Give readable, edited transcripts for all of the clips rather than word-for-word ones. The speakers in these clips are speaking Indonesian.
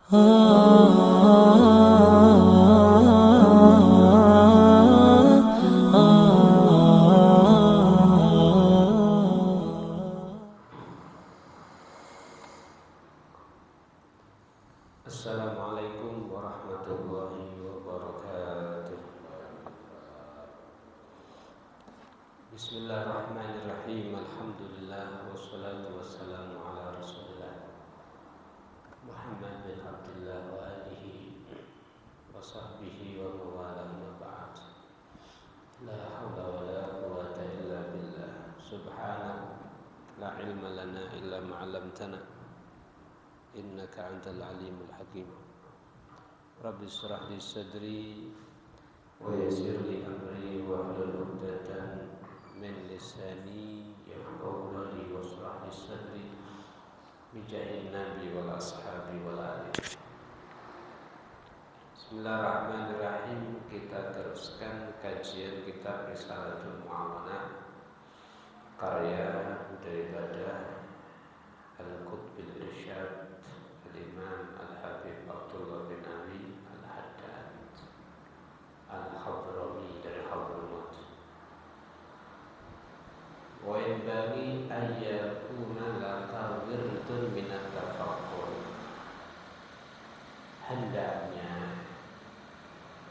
Assalamualaikum warahmatullahi wabarakatuh. Bismillahirrahmanirrahim. Alhamdulillah wassalatu wassalamu ala Rasulillah Muhammad bin Abdullah wa alihi wa sahbihi wa mawalah ma ba'd. La hawla wa la quwwata illa billah. Subhanahu la ilma lana illa ma 'allamtana innaka antal alimul hakim. Rabbi shrah li sadri wa yassir li amri wa hlul 'uqdatam min lisani yafqahu qawli wa shrah li sadri bi jahin nabi wal ashabi wal ali. Bismillahirrahmanirrahim. Kita teruskan kajian kitab Risalatul Mu'awanah karya daripada Al-Qutbil Irsyad Al-Imam Al-Habib Abdullah bin Ali Al-Haddad Al-Hadrami dari Hadramaut. Wa yanbaghi an yakuna laka wirdun min at-tafakkur. Hendaknya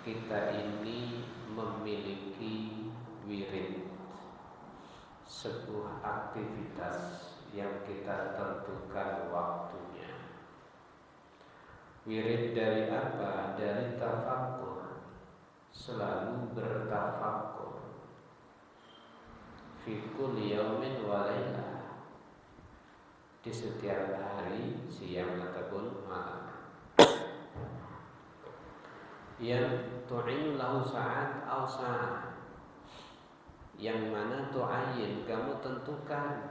kita ini memiliki wirid, sebuah aktivitas yang kita tentukan waktunya. Wirid dari apa? Dari tafakkur. Selalu bertafakkur. Fi kulli yaumin wa lailah. Di setiap hari, siang ataupun malam. Yang tu'inu lahu sa'at aw sa'at. Yang mana tu'ayin, kamu tentukan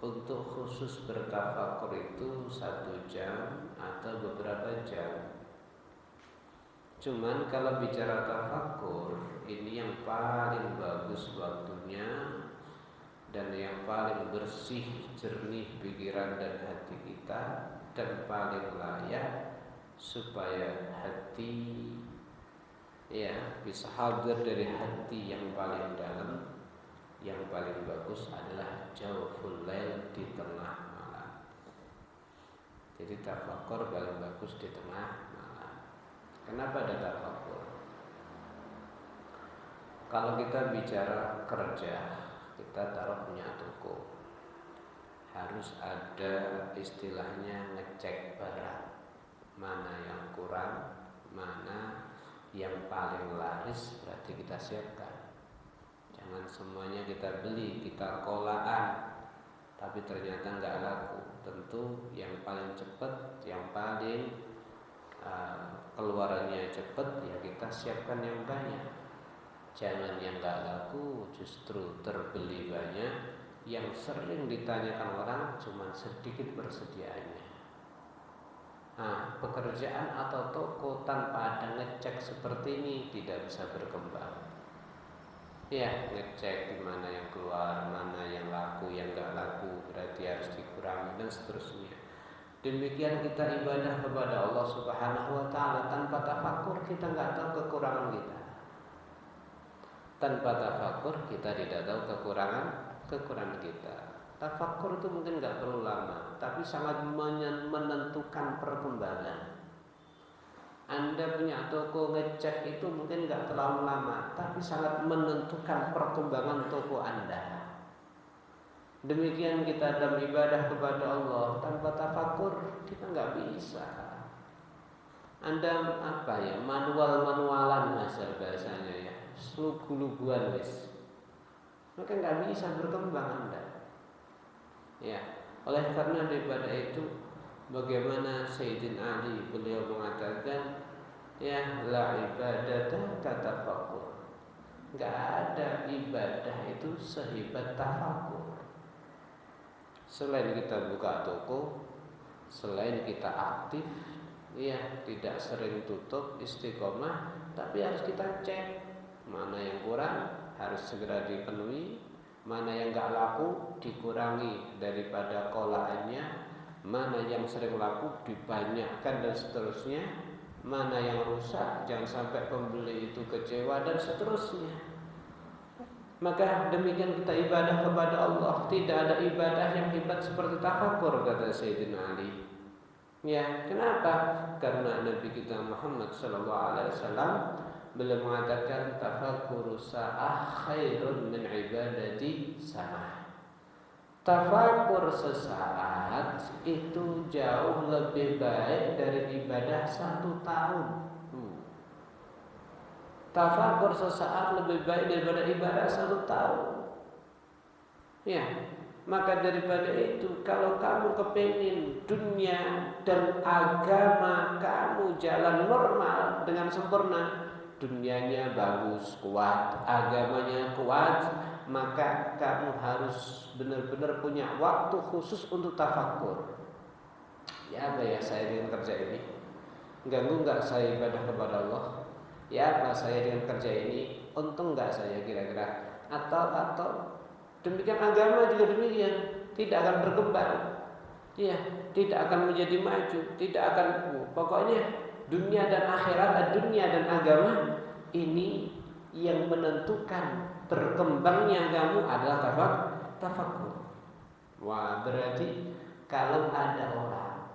untuk khusus bertafakur itu 1 jam atau beberapa jam. Cuman kalau bicara tafakur, ini yang paling bagus waktunya dan yang paling bersih, jernih pikiran dan hati kita, dan paling layak supaya hati bisa hadir dari hati yang paling dalam. Yang paling bagus adalah jawful lail, di tengah malam. Jadi tafakur paling bagus di tengah malam. Kenapa ada tafakur? Kalau kita bicara kerja, kita taruh punya toko, harus ada istilahnya ngecek barang, mana yang kurang, mana yang paling laris, berarti kita siapkan. Jangan semuanya kita beli, kita kolaan, tapi ternyata nggak laku. Tentu yang paling cepat, yang paling keluarannya cepat, ya kita siapkan yang banyak. Jangan yang nggak laku justru terbeli banyak, yang sering ditanyakan orang cuma sedikit persediaannya. Pekerjaan atau toko tanpa ada ngecek seperti ini tidak bisa berkembang. Ya, ngecek di mana yang keluar, mana yang laku, yang enggak laku, berarti harus dikurangi dan seterusnya. Demikian kita ibadah kepada Allah Subhanahu wa taala, tanpa tafakur kita enggak tahu kekurangan kita. Tanpa tafakur kita tidak tahu kekurangan kita. Tafakur itu mungkin enggak perlu lama, tapi sangat menentukan perkembangan. Anda punya toko ngecek itu mungkin nggak terlalu lama, tapi sangat menentukan perkembangan toko Anda. Demikian kita dalam ibadah kepada Allah, tanpa tafakur kita nggak bisa. Anda manual-manualan bahasanya ya, lugu-luguan wis, maka nggak bisa berkembang Anda. Ya, oleh karena daripada itu, bagaimana Sayyidina Ali, beliau mengatakan, ya la ibadata katafakur. Enggak ada ibadah itu sehebat tafakur. Selain kita buka toko, selain kita aktif, ya tidak sering tutup, istiqomah, tapi harus kita cek mana yang kurang, harus segera dipenuhi, mana yang enggak laku dikurangi daripada kolaannya, mana yang sering laku dibanyakkan dan seterusnya, mana yang rusak jangan sampai pembeli itu kecewa dan seterusnya. Maka demikian kita ibadah kepada Allah, tidak ada ibadah yang hebat seperti tafakur, kata Sayyidina Ali. Ya, kenapa? Karena Nabi kita Muhammad SAW beliau mengatakan tafakur sa'ah khairun min ibadati sana. Tafakur sesaat itu jauh lebih baik dari ibadah 1 tahun. Tafakur sesaat lebih baik daripada ibadah 1 tahun. Ya, maka daripada itu, kalau kamu kepingin dunia dan agama kamu jalan normal dengan sempurna, dunianya bagus, kuat, agamanya kuat, maka kamu harus benar-benar punya waktu khusus untuk tafakur. Ya apa ya saya dengan kerja ini? Ganggu nggak saya ibadah kepada Allah? Ya apa saya dengan kerja ini? Untung nggak saya kira-kira? Atau demikian agama juga demikian, tidak akan berkembang. Ya, tidak akan menjadi maju, tidak akan pokoknya dunia dan akhirat, dunia dan agama ini yang menentukan berkembangnya kamu adalah tafakur. Wah, berarti kalau ada orang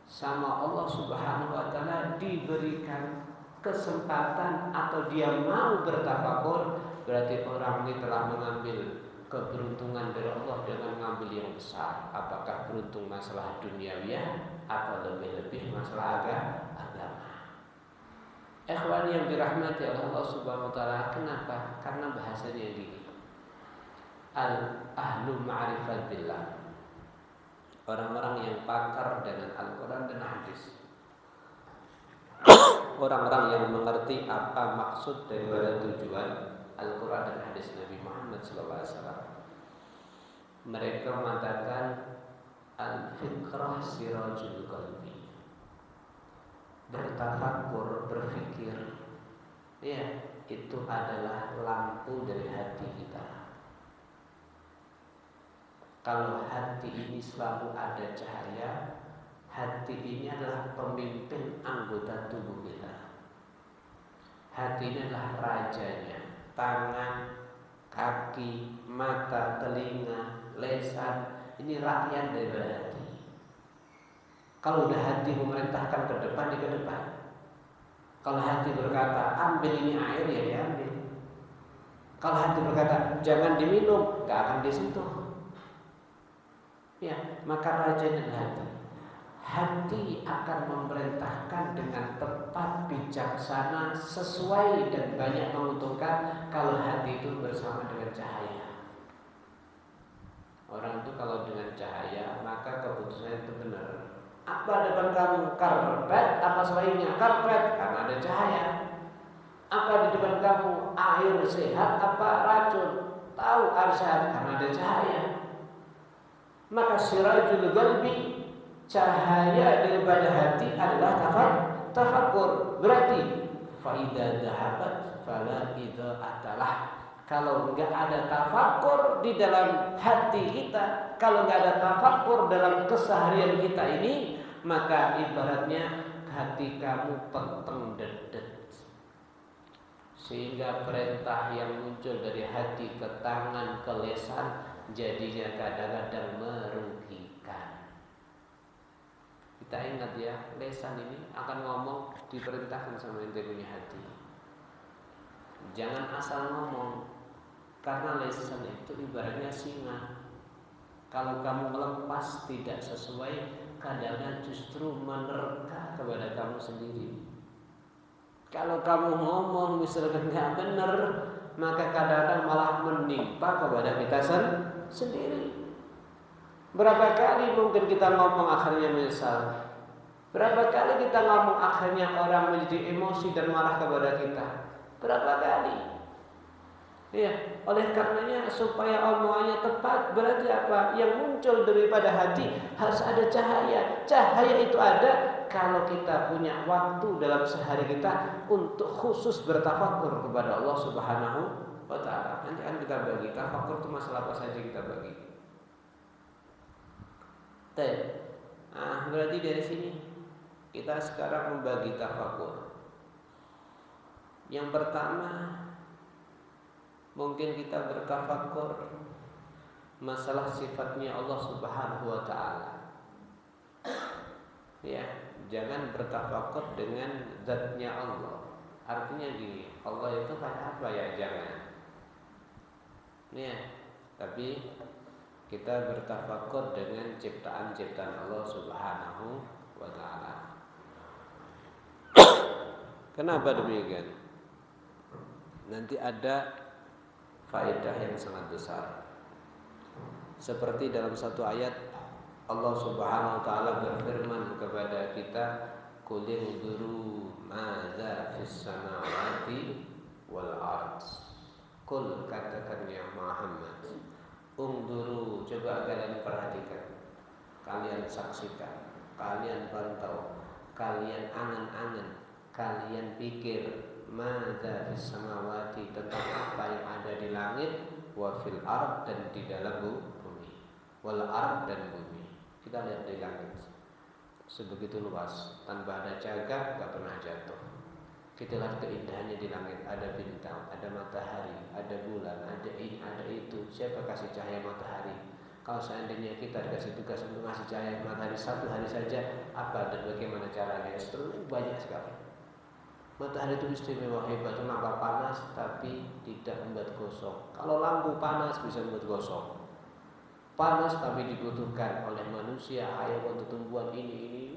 sama Allah Subhanahu wa taala diberikan kesempatan atau dia mau bertafakur, berarti orang ini telah mengambil keberuntungan dari Allah dengan mengambil yang besar. Apakah beruntung masalah duniawiyah atau lebih-lebih masalah agama? Ikhwan yang dirahmati Allah Subhanahu wa taala, kenapa? Karena bahasanya gini. Ahlu ma'rifat billah. Orang-orang yang pakar dengan Al-Qur'an dan hadis. Orang-orang yang mengerti apa maksud daripada tujuan Al-Qur'an dan hadis Nabi Muhammad SAW. Mereka mengatakan al-fikrah sirajul qalbi. Bertafakur, berfikir, ya, itu adalah lampu dari hati kita. Kalau hati ini selalu ada cahaya, hati ini adalah pemimpin anggota tubuh kita. Hati ini adalah rajanya, tangan, kaki, mata, telinga, lesan, ini rakyat dari hati. Kalau udah hati memerintahkan ke depan, dia ke depan. Kalau hati berkata ambil ini air, ya diambil. Kalau hati berkata jangan diminum, gak akan disentuh. Ya, maka rajanya hati. Hati akan memerintahkan dengan tepat, bijaksana, sesuai dan banyak menguntungkan kalau hati itu bersama dengan cahaya. Orang itu kalau dengan cahaya maka keputusannya itu benar. Apa depan kamu? Karpet apa selainnya? Karpet, karena ada cahaya. Apa di depan kamu? Air sehat apa racun? Tahu air sehat karena ada cahaya. Maka sirajul qalbi, cahaya daripada hati adalah tafakur. Berarti faida dhahabat fala idza atalah. Kalau enggak ada tafakur di dalam hati kita, kalau enggak ada tafakur dalam keseharian kita ini, maka ibaratnya hati kamu peteng dedet. Sehingga perintah yang muncul dari hati ke tangan, ke lesan, jadinya kadang-kadang merugikan. Kita ingat ya, lesan ini akan ngomong diperintahkan sama ente punya hati. Jangan asal ngomong, karena lesan itu ibaratnya singa. Kalau kamu melepas tidak sesuai, kadang-kadang justru menerka kepada kamu sendiri. Kalau kamu ngomong misalkan nggak benar, maka kadang-kadang malah menimpa kepada kita sendiri. Berapa kali mungkin kita ngomong akhirnya menyesal. Berapa kali kita ngomong akhirnya orang menjadi emosi dan marah kepada kita. Berapa kali? Ya, oleh karenanya supaya omongannya tepat, berarti apa? Yang muncul daripada hati harus ada cahaya. Cahaya itu ada kalau kita punya waktu dalam sehari kita untuk khusus bertafakur kepada Allah Subhanahu wa taala. Nanti kan kita bagi tafakur itu masalah apa saja kita bagi. Berarti dari sini kita sekarang membagi tafakur. Yang pertama, mungkin kita bertafakur masalah sifatnya Allah Subhanahu wa taala. Ya, jangan bertafakur dengan zatnya Allah. Artinya gini, Allah itu kayak apa ya? Jangan. Ya, tapi kita bertafakur dengan ciptaan-ciptaan Allah Subhanahu wa taala. Kenapa demikian? Nanti ada faedah yang sangat besar. Seperti dalam satu ayat Allah Subhanahu wa taala berfirman kepada kita, "Qul inzuru madza fis samawati wal ard." Qul, katakan ya Muhammad, unzuru, coba kalian perhatikan, kalian saksikan, kalian pantau, kalian angan-angan, kalian pikir, madza fis samawati, tentang apa yang ada di langit, wa fil ard, dan di dalam bumi. Wal ard, dan bumi. Kita lihat di langit sebegitu luas, tanpa ada jaga, gak pernah jatuh. Kita lihat keindahannya di langit, ada bintang, ada matahari, ada bulan, ada ini, ada itu. Siapa kasih cahaya matahari? Kalau seandainya kita dikasih tugas untuk ngasih cahaya matahari satu hari saja, apa dan bagaimana caranya? Banyak sekali. Matahari itu istimewa, hebat, kenapa panas tapi tidak membuat gosong. Kalau lampu panas bisa membuat gosong. Panas tapi dibutuhkan oleh manusia, hayawan, tumbuhan ini.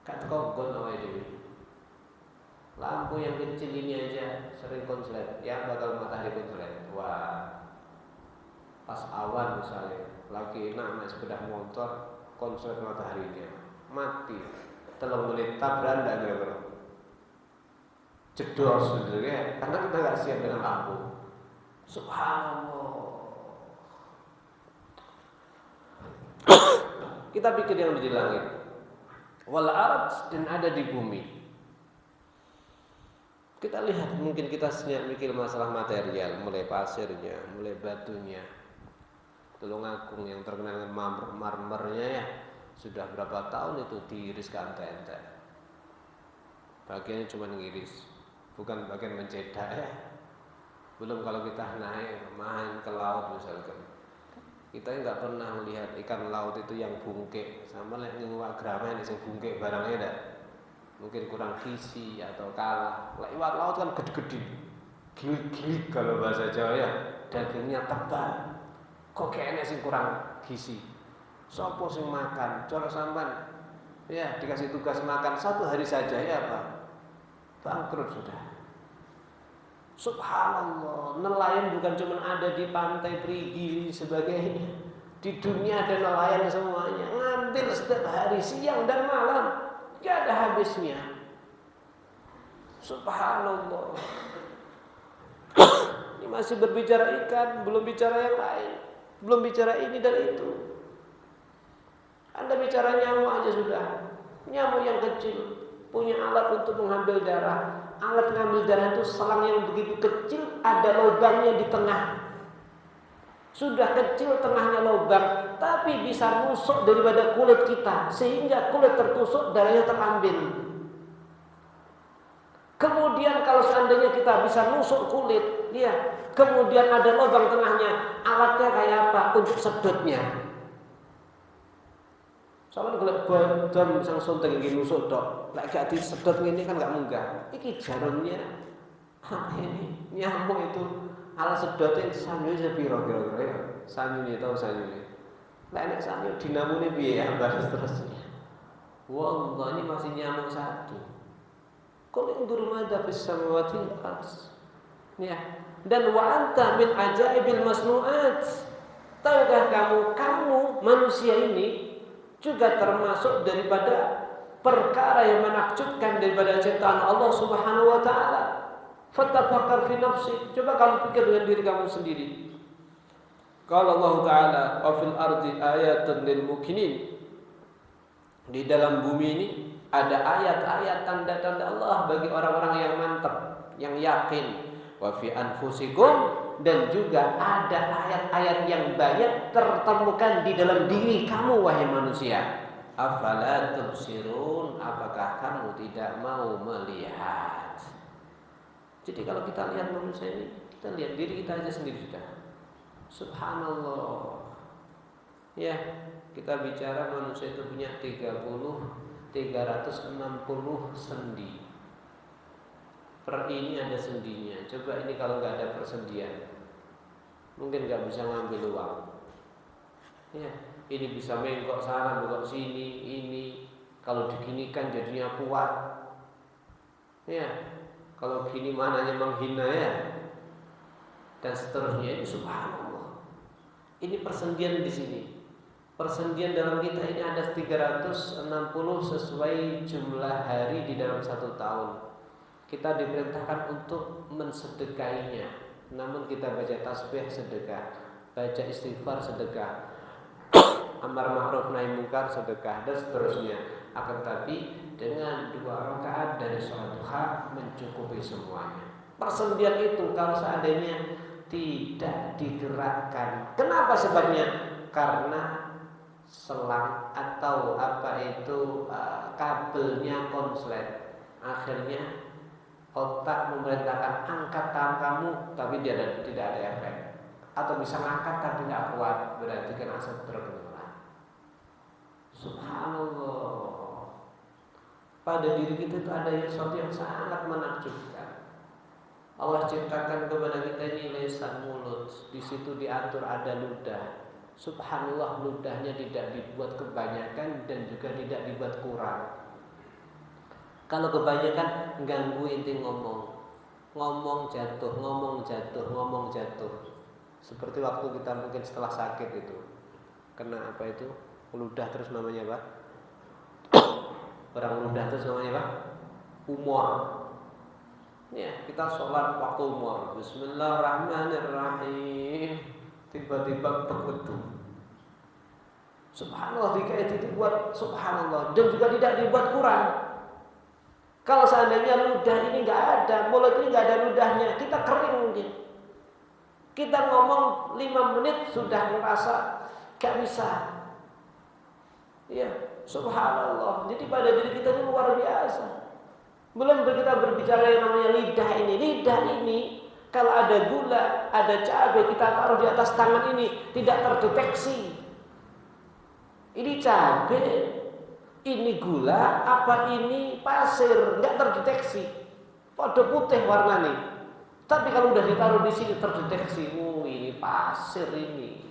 Kat kongkon awal itu. Lampu yang kecil ini aja sering konslet, yang bakal matahari konslet. Wah, pas awan misalnya, lagi enak sepeda motor, konslet mataharinya mati. 3 menit tabrak ndak kira-kira. Jedor sebenarnya, karena kita nggak siap dengan lampu. Subhanallah. Kita pikir yang di langit, wal ard, dan ada di bumi. Kita lihat, mungkin kita senyap mikir masalah material, mulai pasirnya, mulai batunya. Tulungagung yang terkenal dengan marmernya ya, sudah berapa tahun itu diiris ke ente-ente. Bagiannya cuma ngiris, bukan bagian mencetak ya. Belum kalau kita naik main ke laut misalkan, kita nggak pernah melihat ikan laut itu yang bungkek, sama lek ngewak gramen yang bungkek barangnya dah. Mungkin kurang gizi atau kalah. Lek iwak laut kan gede-gede, gilik-gilik kalau bahasa Jawa ya, dagingnya tebal. Kok kayaknya sih kurang gizi. Sopo sing makan, coba sampan ya dikasih tugas makan 1 hari saja ya Pak, bangkrut sudah. Subhanallah, nelayan bukan cuma ada di pantai Perigi sebagainya. Di dunia ada nelayan semuanya, ngambil setiap hari siang dan malam, gak ada habisnya. Subhanallah. Ini masih berbicara ikan, belum bicara yang lain, belum bicara ini dan itu. Anda bicara nyamuk aja sudah. Nyamuk yang kecil punya alat untuk mengambil darah. Alat mengambil darah itu selang yang begitu kecil, ada lubangnya di tengah. Sudah kecil, tengahnya lubang, tapi bisa nusuk daripada kulit kita, sehingga kulit tertusuk, darahnya terambil. Kemudian kalau seandainya kita bisa nusuk kulit, ya, kemudian ada lubang tengahnya, alatnya kayak apa? Untuk sedotnya. Soalnya kalau badam sang sunting iki nusuk tok, lek gak disedot ngene kan gak munggah. Iki jarumnya ini nyamuk itu alat sedotnya sanyu sepiro kira-kira ya. Sanyune tau sanyune. Lek nek sanyu dinamune piye ya bahas terusnya. Wallah ini masih nyamuk satu. Qul indur madza fis samawati wal ard. Ya. Dan wa anta min ajaibil masnuat. Tahukah kamu manusia ini juga termasuk daripada perkara yang menakjubkan daripada ciptaan Allah Subhanahu wa taala. Fatafakkar fi nafsi, coba kamu pikir dengan diri kamu sendiri. Qala Allah taala, "Wa fil ardi ayatun lil mukminin." Di dalam bumi ini ada ayat-ayat tanda-tanda Allah bagi orang-orang yang mantap, yang yakin. Wa fi anfusikum, dan juga ada ayat-ayat yang banyak tertemukan di dalam diri kamu wahai manusia. Afala tubsirun, apakah kamu tidak mau melihat? Jadi kalau kita lihat manusia ini, kita lihat diri kita aja sendiri sudah. Subhanallah. Ya, kita bicara manusia itu punya 360 sendi. Per ini ada sendinya. Coba ini kalau nggak ada persendian, mungkin nggak bisa ngambil uang. Ya, ini bisa mengkok sana, mengkok sini. Ini kalau diginikan jadinya kuat. Ya, kalau gini mananya menghina ya. Dan seterusnya. Ini subhanallah. Ini persendian di sini. Persendian dalam kita ini ada 360 sesuai jumlah hari di dalam 1 tahun. Kita diperintahkan untuk mensedekainya. Namun kita baca tasbih sedekah, baca istighfar sedekah, amar ma'ruf nahi munkar sedekah, dan seterusnya. Akan tetapi dengan 2 rakaat dari sholat duha mencukupi semuanya. Persendian itu kalau seandainya tidak digerakkan, kenapa sebabnya? Karena selang atau kabelnya konslet. Akhirnya otak memerintahkan angkat tangan kamu, tapi tidak ada efek. Atau bisa ngangkat tapi tidak kuat, berarti kan asal terbelah. Subhanallah. Pada diri kita itu ada sesuatu yang sangat menakjubkan. Allah ciptakan kepada kita ini lisan mulut. Di situ diatur ada ludah. Subhanallah, ludahnya tidak dibuat kebanyakan dan juga tidak dibuat kurang. Kalau kebanyakan ganggu inti ngomong jatuh. Seperti waktu kita mungkin setelah sakit itu, kena apa itu ludah terus namanya apa? Orang ludah terus namanya apa? Umur. Ya, kita sholat waktu umur. Bismillahirrahmanirrahim. Tiba-tiba begitu. Subhanallah, jika itu dibuat subhanallah dan juga tidak dibuat kurang. Kalau seandainya ludah ini nggak ada, mulut ini nggak ada ludahnya, kita kering mungkin. Kita ngomong 5 menit sudah merasa nggak bisa. Ya, subhanallah. Jadi pada diri kita itu luar biasa. Belum kita berbicara yang namanya lidah ini. Lidah ini kalau ada gula, ada cabai kita taruh di atas tangan ini tidak terdeteksi. Ini cabai, ini gula, apa ini pasir, nggak terdeteksi. Pada putih warnanya. Tapi kalau udah ditaruh di sini terdeteksi. Oh, ini pasir ini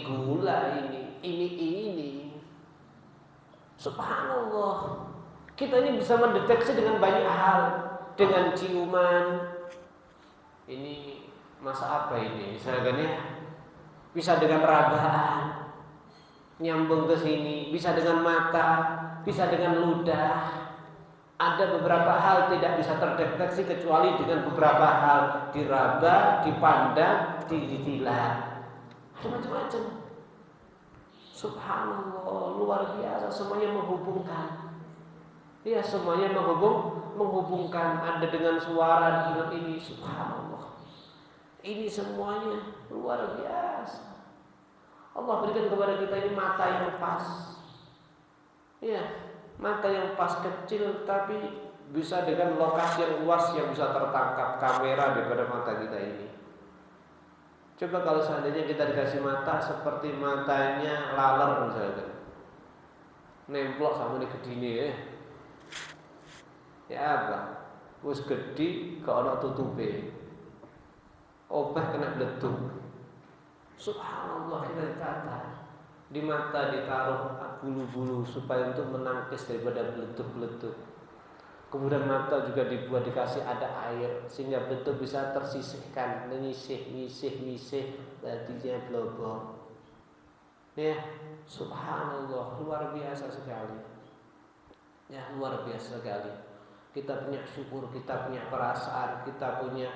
gula ini. Subhanallah. Kita ini bisa mendeteksi dengan banyak hal, dengan ciuman. Ini masa apa ini? Misalnya bisa dengan rabaan. Nyambung ke sini, bisa dengan mata, bisa dengan ludah. Ada beberapa hal tidak bisa terdeteksi kecuali dengan beberapa hal, diraba, dipandang, dijilat. Ada macam-macam. Subhanallah, luar biasa, semuanya menghubungkan. Ya, semuanya menghubungkan. Ada dengan suara, dengan ini, subhanallah. Ini semuanya luar biasa. Allah berikan kepada kita ini mata yang pas. Ya, mata yang pas kecil tapi bisa dengan lokasi yang luas yang bisa tertangkap kamera daripada mata kita ini. Coba kalau seandainya kita dikasih mata seperti matanya laler misalnya, nemplok sama ini gedine ya apa? Wis gede gak ana tutupe. Obah kena bleduk. Subhanallah, kita ditata. Di mata ditaruh bulu-bulu supaya untuk menangkis daripada beletuk-beletuk. Kemudian mata juga dibuat dikasih ada air sehingga beletuk bisa tersisihkan, menyisih, artinya blobo. Ya, subhanallah, luar biasa sekali. Ya, luar biasa sekali. Kita punya syukur, kita punya perasaan, kita punya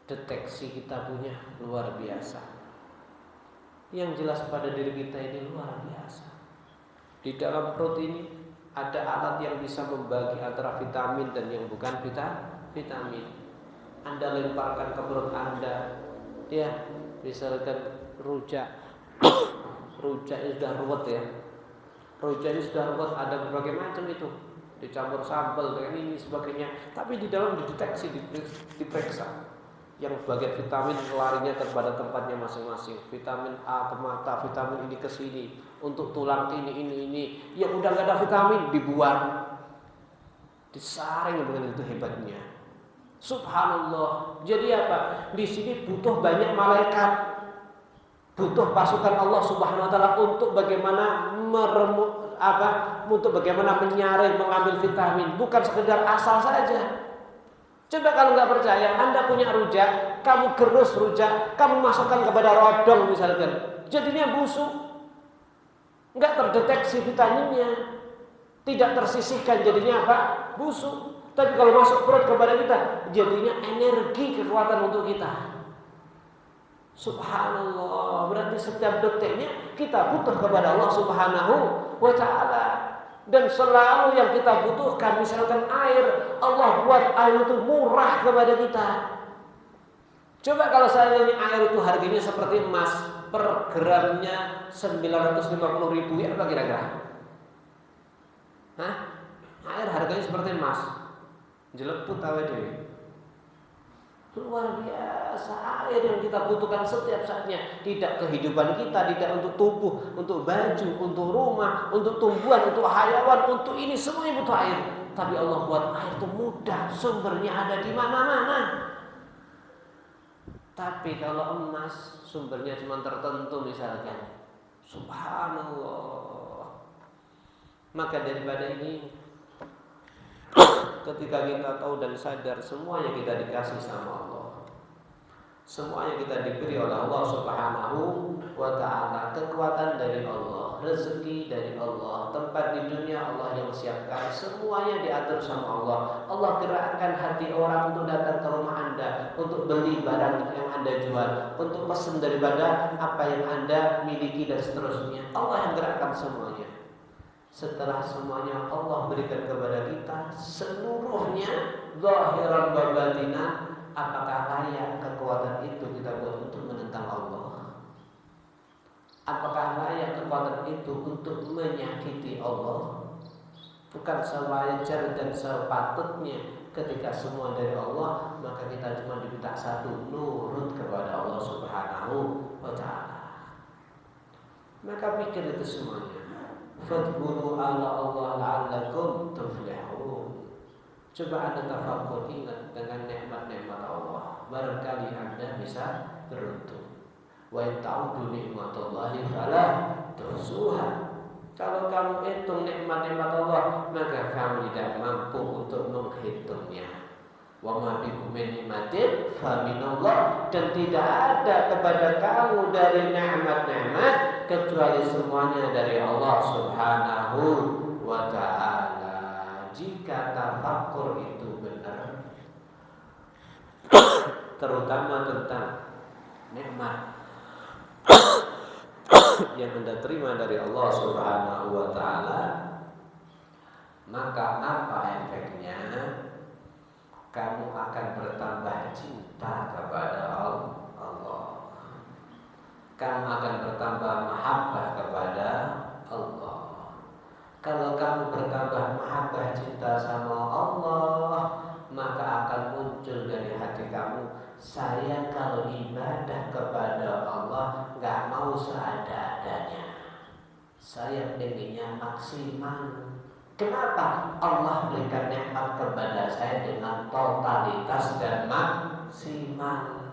deteksi, kita punya luar biasa. Yang jelas pada diri kita ini luar biasa. Di dalam perut ini ada alat yang bisa membagi antara vitamin dan yang bukan vitamin. Anda lemparkan ke perut Anda, Ya, misalkan rujak. Rujak ini sudah ruwet ya. Rujak ini sudah ruwet, ada berbagai macam itu. Dicampur sambal dengan ini sebagainya. Tapi di dalam dideteksi, diperiksa. Yang bagian vitamin larinya kepada tempatnya masing-masing. Vitamin A ke mata, vitamin ini ke sini. Untuk tulang ini. Yang udah gak ada vitamin dibuang. Disaring dengan itu hebatnya. Subhanallah. Jadi apa? Di sini butuh banyak malaikat. Butuh pasukan Allah Subhanahu wa taala untuk bagaimana untuk bagaimana menyaring, mengambil vitamin, bukan sekedar asal saja. Coba kalau nggak percaya, Anda punya rujak, kamu gerus rujak, kamu masukkan kepada rodong misalkan, jadinya busuk, nggak terdeteksi vitaminnya, tidak tersisihkan, jadinya apa? Busuk. Tapi kalau masuk perut kepada kita, jadinya energi, kekuatan untuk kita. Subhanallah, berarti setiap detiknya kita butuh kepada Allah Subhanahu wa ta'ala. Dan selalu yang kita butuhkan, misalkan air, Allah buat air itu murah kepada kita. Coba kalau saya ini air itu harganya seperti emas, per gramnya 950.000 ya apa kira-kira? Hah? Air harganya seperti emas. Jeleput awet dewe. Luar biasa, air yang kita butuhkan setiap saatnya. Tidak kehidupan kita, tidak untuk tubuh, untuk baju, untuk rumah, untuk tumbuhan, untuk hayawan, untuk ini semuanya butuh air. Tapi Allah buat air itu mudah, sumbernya ada di mana-mana. Tapi kalau emas, sumbernya cuma tertentu misalkan. Subhanallah. Maka daripada ini, ketika kita tahu dan sadar semuanya kita dikasih sama Allah, semuanya kita diberi oleh Allah Subhanahu wa ta'ala, kekuatan dari Allah, rezeki dari Allah, tempat di dunia Allah yang siapkan, semuanya diatur sama Allah. Allah gerakkan hati orang untuk datang ke rumah Anda, untuk beli barang yang Anda jual, untuk pesan daripada apa yang Anda miliki dan seterusnya. Allah yang gerakkan semuanya. Setelah semuanya Allah berikan kepada kita seluruhnya, zahiran wa batinan, apakah layak kekuatan itu kita buat untuk menentang Allah? Apakah layak kekuatan itu untuk menyakiti Allah? Bukan sewajar dan sepatutnya. Ketika semua dari Allah, maka kita cuma diminta satu, nurut kepada Allah Subhanahu wa ta'ala. Maka pikir itu semuanya. Fadhkuru ala Allah la'allakum tuflihun. Coba Anda tafakkur, ingat dengan nikmat-nikmat Allah, barangkali Anda bisa beruntung. Wa in ta'udu nikmatallahi fala tuhsuha. Kalau kamu hitung nikmat-nikmat Allah, maka kamu tidak mampu untuk menghitungnya. Wa ma bikum min nikmatin fa minallah, dan tidak ada kepada kamu dari nikmat-nikmat kecuali semuanya dari Allah Subhanahu wa ta'ala. Jika tafakkur itu benar, terutama tentang nikmat yang Anda terima dari Allah Subhanahu wa ta'ala, maka apa efeknya? Kamu akan bertambah cinta kepada Allah. Kamu akan bertambah mahabbah kepada Allah. Kalau kamu bertambah mahabbah cinta sama Allah, maka akan muncul dari hati kamu, saya kalau ibadah kepada Allah gak mau seada-adanya. Saya pengennya maksimal. Kenapa? Allah berikan nikmat kepada saya dengan totalitas dan maksimal.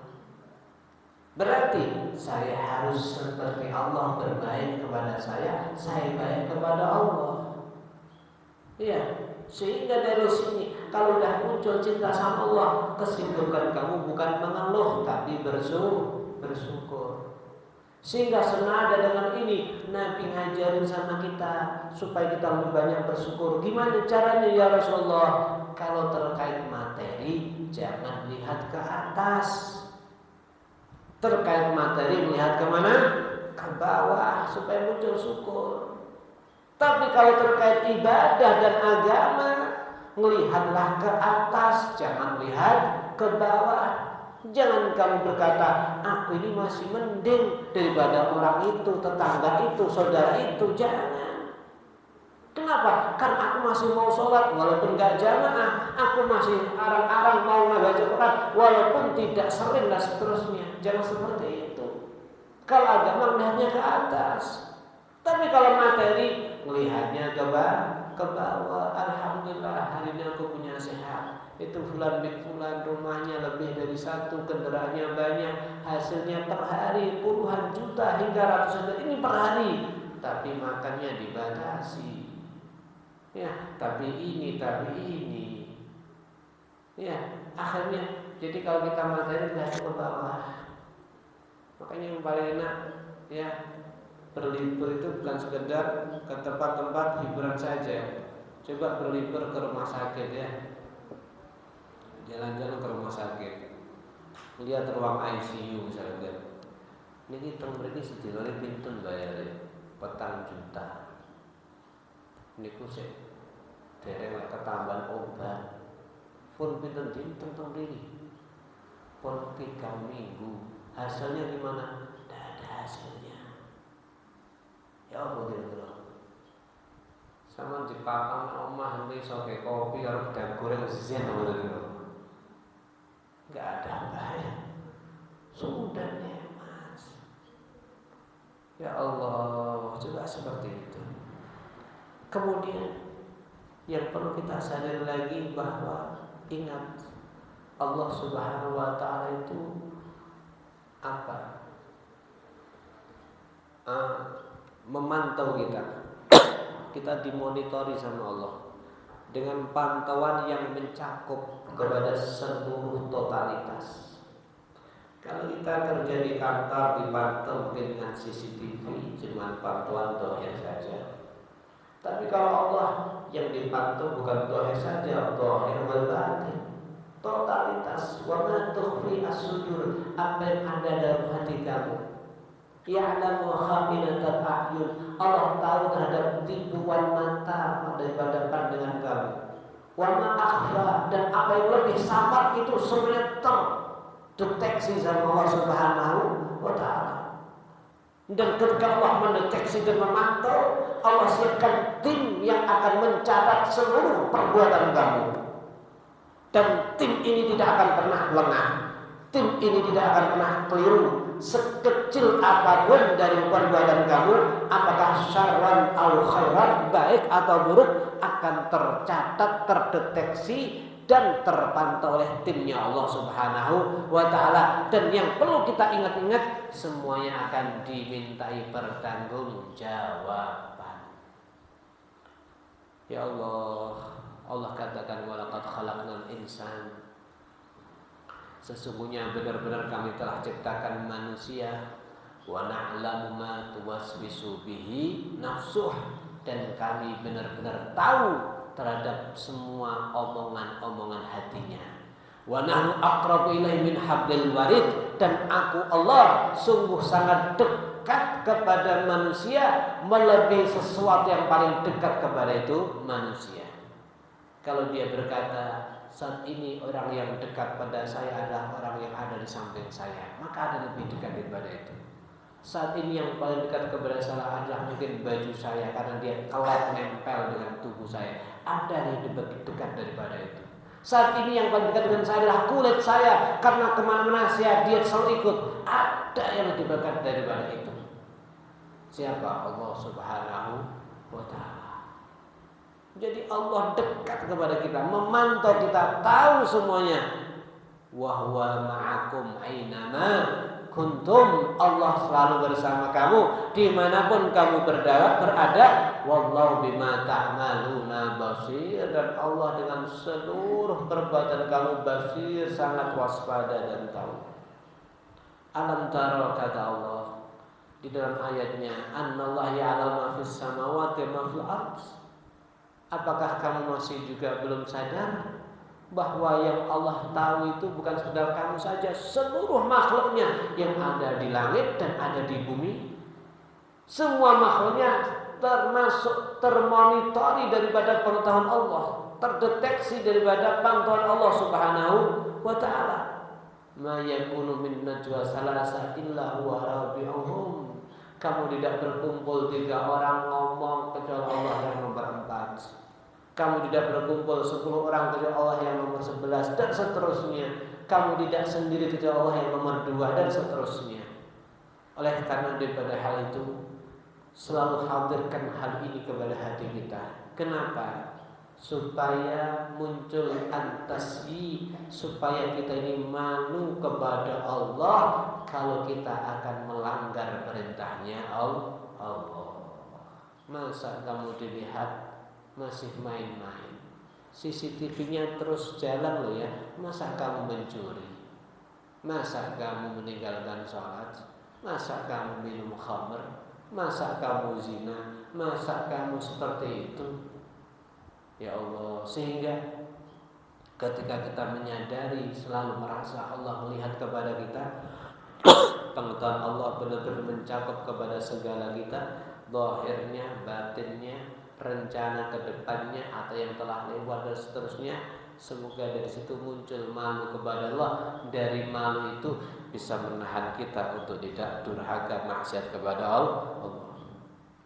Berarti saya harus seperti Allah berbaik kepada saya baik kepada Allah. Iya, sehingga dari sini kalau sudah muncul cinta sama Allah, kesibukan kamu bukan mengeluh tapi bersyukur. Sehingga senada dengan ini Nabi ngajarin sama kita supaya kita lebih banyak bersyukur. Gimana caranya ya Rasulullah? Kalau terkait materi jangan lihat ke atas. Terkait materi melihat kemana? Ke bawah supaya muncul syukur. Tapi kalau terkait ibadah dan agama, melihatlah ke atas, jangan lihat ke bawah. Jangan kamu berkata, aku ini masih mending daripada orang itu, tetangga itu, saudara itu. Jangan. Kenapa? Karena aku masih mau sholat walaupun gak jamaah. Aku masih arang-arang mau membaca Quran walaupun tidak sering dan seterusnya. Jangan seperti itu. Kalau agama melihatnya ke atas. Tapi kalau materi melihatnya ke bawah. Alhamdulillah hari ini aku punya sehat. Itu fulan bin fulan rumahnya lebih dari satu, kendaraannya banyak, hasilnya per hari puluhan juta hingga ratusan juta ini per hari, tapi makannya dibatasi. Ya, tapi ini, ya akhirnya jadi kalau kita materi lihat ke bawah. Makanya yang paling enak ya berlibur itu bukan sekedar ke tempat-tempat hiburan saja. Coba berlibur ke rumah sakit ya. Jalan-jalan ke rumah sakit, lihat ruang ICU misalnya. Ini teng mriki sedinane pinten bayare? 4 juta. Niku sik dereng ketambahan obat. Pun pinten dinten teng mriki? Pun 3 minggu. Hasilnya gimana? Tidak ada hasilnya. Ya apa kira-kira? Sama dipakang omah nanti soke kopi karo gedang goreng sisian ngono. Gak ada bahaya. Sudah nih mas. Ya Allah, coba seperti itu. Kemudian yang perlu kita sadari lagi bahwa ingat Allah Subhanahu wa Ta'ala itu apa? Memantau kita. Kita dimonitori sama Allah dengan pantauan yang mencakup kepada seluruh totalitas. Kalau kita kerja di kantor dipantau dengan CCTV, cuma pantauan dohir saja. Tapi kalau Allah yang dipantau bukan dohir saja, dohir wal batin, totalitas. Wa ma tukhfi as-sudur, apa yang ada dalam hati kamu. Ya'lamu kha'inatal a'yun, Allah tahu terhadap tipuan mata daripada pandangan kamu. Wa ma akhfa, dan apa yang lebih samar itu semuanya terdeteksi sama Allah Subhanahu wa Ta'ala. Dan ketika Allah mendeteksi dan memantau, Allah siapkan tim yang akan mencatat seluruh perbuatan kamu. Dan tim ini tidak akan pernah lengah. Tim ini tidak akan pernah keliru. Sekecil apapun dari perbuatan kamu, apakah syarran atau khairan, baik atau buruk, akan tercatat, terdeteksi dan terpantau oleh timnya Allah Subhanahu wa Ta'ala. Dan yang perlu kita ingat-ingat, semuanya akan dimintai pertanggungjawaban. Ya Allah, Allah katakan walaqad khalaqnal insan, sesungguhnya benar-benar kami telah ciptakan manusia, wa na'lamu ma tuwaswisu bihi nafsuh, dan kami benar-benar tahu terhadap semua omongan-omongan hatinya. Wa nahnu aqrabu ilaihi min hablil warid, dan aku Allah sungguh sangat dekat kepada manusia melebihi sesuatu yang paling dekat kepada itu manusia. Kalau dia berkata saat ini orang yang dekat pada saya adalah orang yang ada di samping saya, maka ada lebih dekat daripada itu. Saat ini yang paling dekat kepada saya adalah mungkin baju saya, karena dia kelap nempel dengan tubuh saya. Ada yang lebih dekat daripada itu. Saat ini yang paling dekat dengan saya adalah kulit saya, karena kemana-mana saya dia selalu ikut. Ada yang lebih dekat daripada itu. Siapa? Allah Subhanahu wa Ta'ala. Jadi Allah dekat kepada kita, memantau kita, tahu semuanya. Wa huwa ma'akum ainama kuntum, Allah selalu bersama kamu dimanapun kamu berada. Wallahu bima ta'maluna basir, dan Allah dengan seluruh perbuatan kamu basir, sangat waspada dan tahu. Alam tara, kata Allah di dalam ayatnya, annallaha ya'lamu ma fis samawati wa ma fil ardh. Apakah kamu masih juga belum sadar bahwa yang Allah tahu itu bukan sekedar kamu saja, seluruh makhluknya yang ada di langit dan ada di bumi. Semua makhluknya termasuk termonitori daripada pengetahuan Allah, terdeteksi daripada pantauan Allah Subhanahu wa Ta'ala. Ma yakunu min najwa salasa illa huwa rabi'uhum. Kamu tidak berkumpul 3 orang ngomong kecuali Allah yang nomor 4. Kamu tidak berkumpul 10 orang kecuali Allah yang nomor 11 dan seterusnya. Kamu tidak sendiri kecuali Allah yang nomor 2 dan seterusnya. Oleh karena daripada hal itu, selalu hadirkan hal ini kepada hati kita. Kenapa? Supaya muncul antasyi, supaya kita ini malu kepada Allah kalau kita akan melanggar perintahnya Allah. Masa kamu dilihat masih main-main, CCTV-nya terus jalan loh ya. Masa kamu mencuri? Masa kamu meninggalkan sholat? Masa kamu minum khamr? Masa kamu zina? Masa kamu seperti itu? Ya Allah, sehingga ketika kita menyadari, selalu merasa Allah melihat kepada kita, pengetahuan Allah benar-benar mencakup kepada segala kita, zahirnya, batinnya, rencana ke depannya atau yang telah lewat dan seterusnya. Semoga dari situ muncul malu kepada Allah. Dari malu itu bisa menahan kita untuk tidak durhaka maksiat kepada Allah.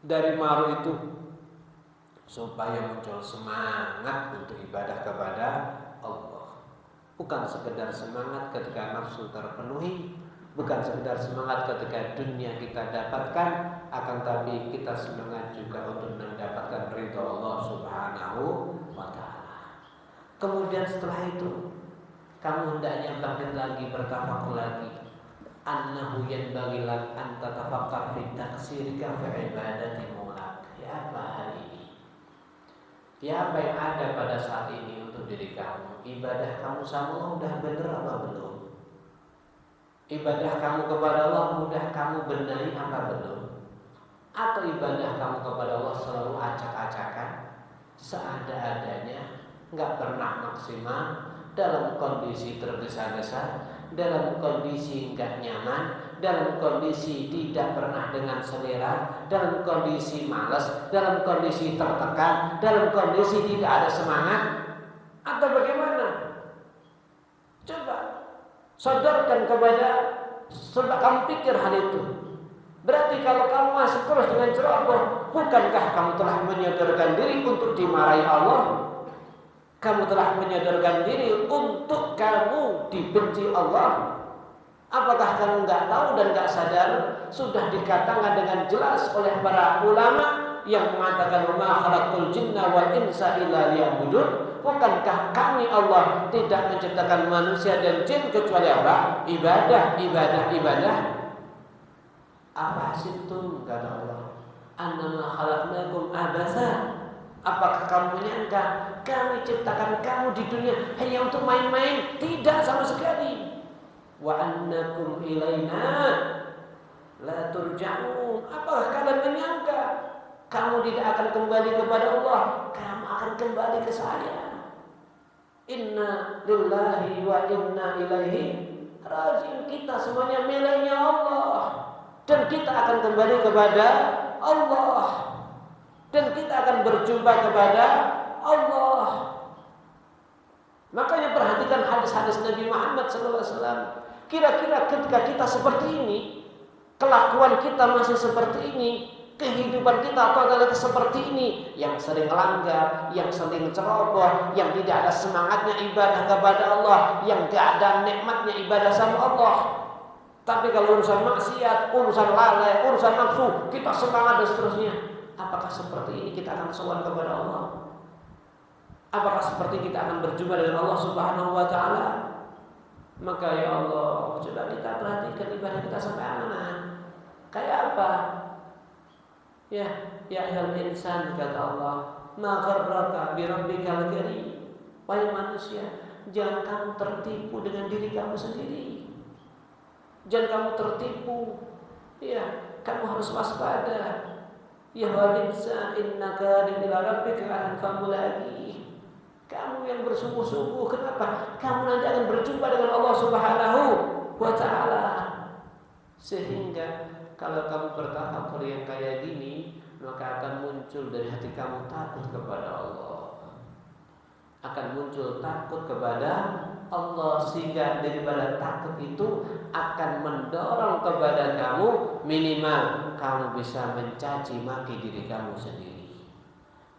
Dari malu itu supaya muncul semangat untuk ibadah kepada Allah. Bukan sekedar semangat ketika nafsu terpenuhi, bukan sekedar semangat ketika dunia kita dapatkan, akan tapi kita semangat juga untuk mendapatkan ridha Allah Subhanahu wa ta'ala. Kemudian setelah itu kamu hendaknya bangkit lagi, bertafakur lagi. Annahu yanbaghi lak an tatafakkar fi taksirika fi ibadati maulak. Ya apa hari ini? Ya apa yang ada pada saat ini untuk diri kamu? Ibadah kamu sama Allah udah bener apa belum? Ibadah kamu kepada Allah udah kamu benahi apa belum? Atau ibadah kamu kepada Allah selalu acak-acakan, seada-adanya, nggak pernah maksimal, dalam kondisi tergesa-gesa, dalam kondisi nggak nyaman, dalam kondisi tidak pernah dengan selera, dalam kondisi malas, dalam kondisi tertekan, dalam kondisi tidak ada semangat, atau bagaimana? Coba sadarkan kepada, coba kamu pikir hal itu. Berarti kalau kamu masih terus dengan ceroboh, bukankah kamu telah menyadarkan diri untuk dimarahi Allah? Kamu telah menyadarkan diri untuk kamu dibenci Allah. Apakah kamu nggak tahu dan nggak sadar? Sudah dikatakan dengan jelas oleh para ulama yang mengatakan ma khalaqtul jinna wal insa illa liya'budun. Bukankah kami Allah tidak menciptakan manusia dan jin kecuali apa? Ibadah, ibadah, ibadah. Apa situ kata Allah? Annama khalaqnakum abasa. Apakah kamu menyangka kami ciptakan kamu di dunia hanya untuk main-main? Tidak sama sekali. Wa annakum ilaina la turja'un. Apakah kalian menyangka kamu tidak akan kembali kepada Allah? Kamu akan kembali ke saya. Inna lillahi wa inna ilaihi raji'un. Kita semuanya miliknya Allah dan kita akan kembali kepada Allah dan kita akan berjumpa kepada Allah. Makanya perhatikan hadis-hadis Nabi Muhammad SAW. Kira-kira ketika kita seperti ini, kelakuan kita masih seperti ini, kehidupan kita atau adalah seperti ini, yang sering langgar, yang sering ceroboh, yang tidak ada semangatnya ibadah kepada Allah, yang tidak ada nikmatnya ibadah sama Allah. Tapi kalau urusan maksiat, urusan lalai, urusan nafsu, kita semangat dan seterusnya. Apakah seperti ini kita akan sowan kepada Allah? Apakah seperti kita akan berjumpa dengan Allah Subhanahu wa ta'ala? Maka ya Allah, coba kita perhatikan ibadah kita sampai mana. Kayak apa? Ya ayyuhal insan, kata Allah, ma gharraka bi rabbikal karim. Wahai manusia, jangan kamu tertipu dengan diri kamu sendiri. Jangan kamu tertipu. Ya, kamu harus waspada. Ya wal insan innaka ila rabbika anfamu lagi. Kamu yang bersungguh-sungguh, kenapa? Kamu nanti akan berjumpa dengan Allah Subhanahu wa ta'ala. Sehingga kalau kamu bertafakur yang kayak gini, maka akan muncul dari hati kamu takut kepada Allah. Akan muncul takut kepada Allah, sehingga daripada takut itu akan mendorong kepada kamu minimal kamu bisa mencaci maki diri kamu sendiri,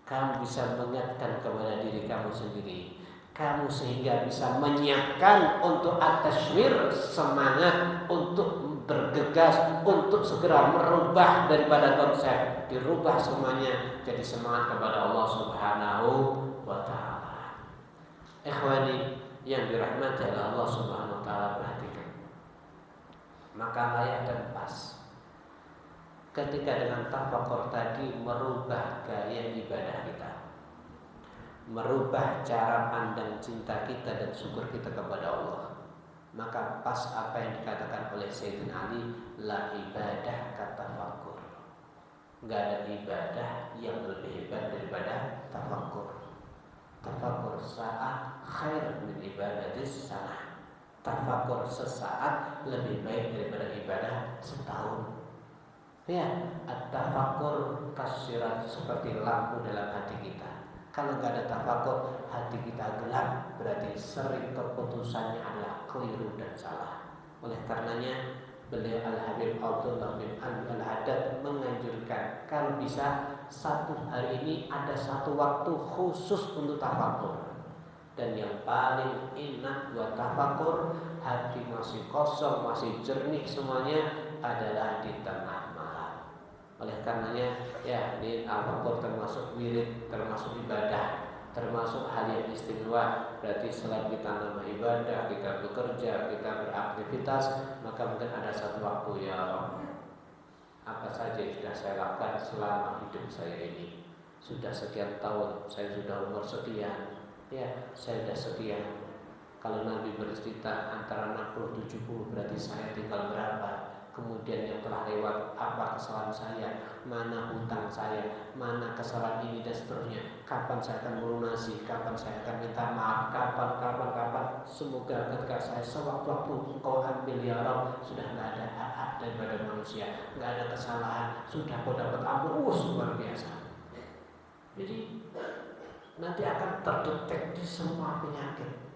kamu bisa mengingatkan kepada diri kamu sendiri, kamu sehingga bisa menyiapkan untuk at-tashwir, semangat untuk bergegas untuk segera merubah daripada konsep, dirubah semuanya jadi semangat kepada Allah Subhanahu wa ta'ala. Ikhwani yang dirahmati oleh Allah Subhanahu wa ta'ala, perhatikan. Maka layak dan pas ketika dengan tafakur tadi merubah gaya ibadah kita, merubah cara pandang cinta kita dan syukur kita kepada Allah. Maka pas apa yang dikatakan oleh Sayyidina Ali, la ibadah kata tafakur. Gak ada ibadah yang lebih hebat daripada tafakur. Tafakur saat khair min ibadatis sanah. Tafakur sesaat lebih baik daripada ibadah setahun. Ya, at-tafakur kasirat, seperti lampu dalam hati kita. Kalau nggak ada tafakur, hati kita gelap, berarti sering keputusannya adalah keliru dan salah. Oleh karenanya beliau Al-Habib Abdullah bin Al-Haddad menganjurkan kalau bisa satu hari ini ada satu waktu khusus untuk tafakur. Dan yang paling enak buat tafakur, hati masih kosong, masih jernih semuanya, adalah di tengah malam. Oleh karenanya ya, ini tafakur termasuk wirid, termasuk ibadah, termasuk hal yang istimewa. Berarti selain kita nama ibadah, kita bekerja, kita beraktivitas, maka mungkin ada satu waktu, ya apa saja yang sudah saya lakukan selama hidup saya ini. Sudah sekian tahun, saya sudah umur sekian, ya saya sudah sekian. Kalau Nabi bercerita antara 60-70, berarti saya tinggal berapa? Kemudian yang telah lewat, apa kesalahan saya, mana hutang saya, mana kesalahan ini dan seterusnya. Kapan saya akan melunasi, kapan saya akan minta maaf, kapan. Semoga ketika saya sewaktu-waktu Engkau ambil ya Rabb, sudah tidak ada hak daripada manusia, tidak ada kesalahan, sudah Kau dapat ampun. Luar biasa. Jadi nanti akan terdeteksi semua penyakit.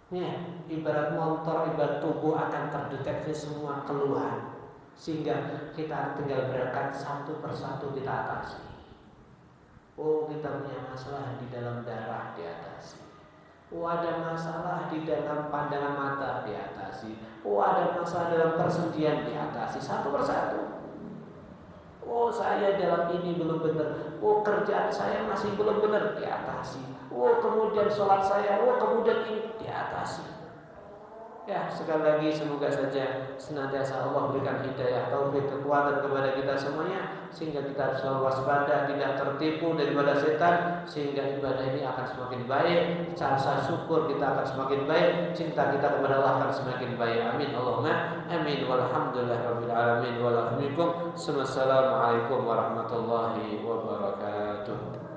Ya, ibarat motor, ibarat tubuh akan terdeteksi semua keluhan, sehingga kita tinggal berangkat satu persatu kita atasi. Oh, kita punya masalah di dalam darah, diatasi. Oh, ada masalah di dalam pandangan mata, diatasi. Oh, ada masalah dalam persendian, diatasi satu persatu. Oh, saya dalam ini belum benar. Oh, kerjaan saya masih belum benar, diatasi. Oh, kemudian sholat saya, oh kemudian ini, diatasi. Ya, sekali lagi semoga saja senantiasa Allah berikan hidayah, taufik, kekuatan kepada kita semuanya, sehingga kita selalu waspada, tidak tertipu daripada setan, sehingga ibadah ini akan semakin baik, rasa syukur kita akan semakin baik, cinta kita kepada Allah akan semakin baik. Amin Allahumma amin. Walhamdulillahirabbil alamin. Wassalamualaikum warahmatullahi wabarakatuh.